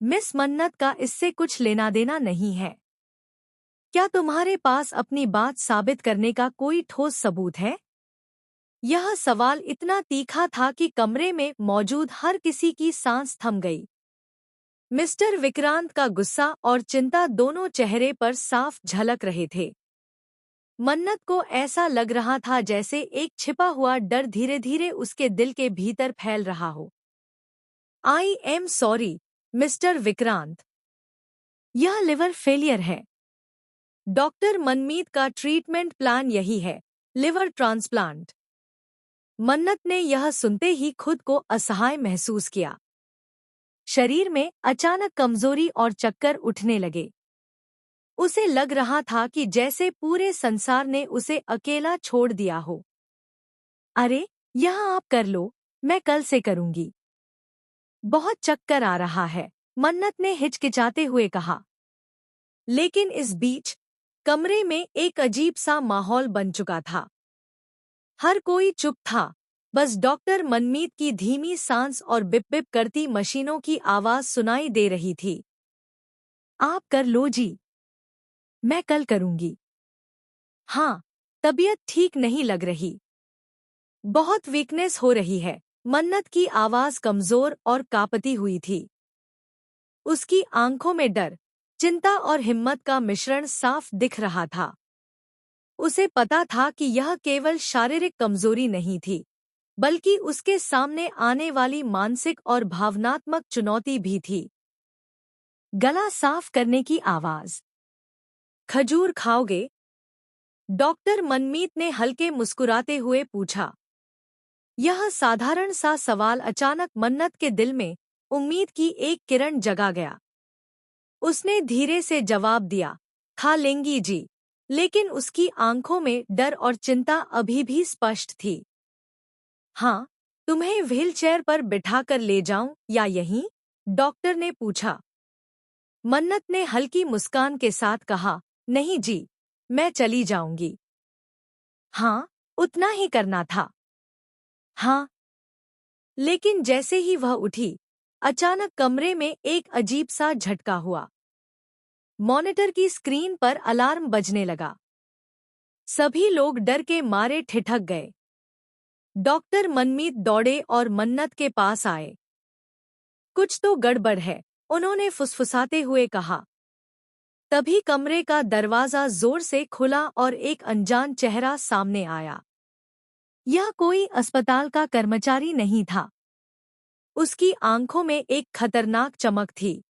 Miss मन्नत का इससे कुछ लेना देना नहीं है। क्या तुम्हारे पास अपनी बात साबित करने का कोई ठोस सबूत है? यह सवाल इतना तीखा था कि कमरे में मौजूद हर किसी की सांस थम गई। मिस्टर विक्रांत का गुस्सा और चिंता दोनों चेहरे पर साफ झलक रहे थे। मन्नत को ऐसा लग रहा था जैसे एक छिपा हुआ डर धीरे धीरे उसके दिल के भीतर फैल रहा हो। I am sorry, mister Vikrant. यह लिवर फेलियर है। डॉक्टर मनमीत का ट्रीटमेंट प्लान यही है, लिवर ट्रांसप्लांट। मन्नत ने यह सुनते ही खुद को असहाय महसूस किया। शरीर में अचानक कमजोरी और चक्कर उठने लगे। उसे लग रहा था कि जैसे पूरे संसार ने उसे अकेला छोड़ दिया हो। अरे, यह आप कर लो, मैं कल से करूंगी। बहुत चक्कर आ रहा है, मन्नत ने हिचकिचाते हुए कहा। लेकिन इस बीच कमरे में एक अजीब सा माहौल बन चुका था। हर कोई चुप था, बस डॉक्टर मनमीत की धीमी सांस और बिप बिप करती मशीनों की आवाज सुनाई दे रही थी। आप कर लो जी, मैं कल करूंगी। हाँ, तबीयत ठीक नहीं लग रही। बहुत वीकनेस हो रही है। मन्नत की आवाज कमजोर और कांपती हुई थी। उसकी आंखों में डर, चिंता और हिम्मत का मिश्रण साफ दिख रहा था। उसे पता था कि यह केवल शारीरिक कमजोरी नहीं थी, बल्कि उसके सामने आने वाली मानसिक और भावनात्मक चुनौती भी थी। गला साफ करने की आवाज। खजूर खाओगे? डॉक्टर मनमीत ने हल्के मुस्कुराते हुए पूछा। यह साधारण सा सवाल अचानक मन्नत के दिल में उम्मीद की एक किरण जगा गया। उसने धीरे से जवाब दिया, खा लेंगी जी। लेकिन उसकी आंखों में डर और चिंता अभी भी स्पष्ट थी। हाँ, तुम्हें व्हीलचेयर पर बिठाकर ले जाऊं या यहीं? डॉक्टर ने पूछा। मन्नत ने हल्की मुस्कान के साथ कहा, नहीं जी, मैं चली जाऊंगी। हाँ, उतना ही करना था। हाँ। लेकिन जैसे ही वह उठी, अचानक कमरे में एक अजीब सा झटका हुआ। मॉनिटर की स्क्रीन पर अलार्म बजने लगा। सभी लोग डर के मारे ठिठक गए। डॉक्टर मनमीत दौड़े और मन्नत के पास आए। कुछ तो गड़बड़ है, उन्होंने फुसफुसाते हुए कहा। तभी कमरे का दरवाजा जोर से खुला और एक अनजान चेहरा सामने आया। यह कोई अस्पताल का कर्मचारी नहीं था। उसकी आंखों में एक खतरनाक चमक थी।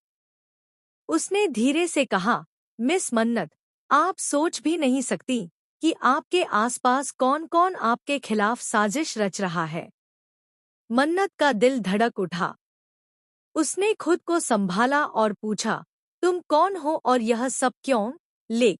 उसने धीरे से कहा, मिस मन्नत, आप सोच भी नहीं सकती कि आपके आसपास कौन-कौन आपके खिलाफ साजिश रच रहा है। मन्नत का दिल धड़क उठा। उसने खुद को संभाला और पूछा, तुम कौन हो और यह सब क्यों? लेक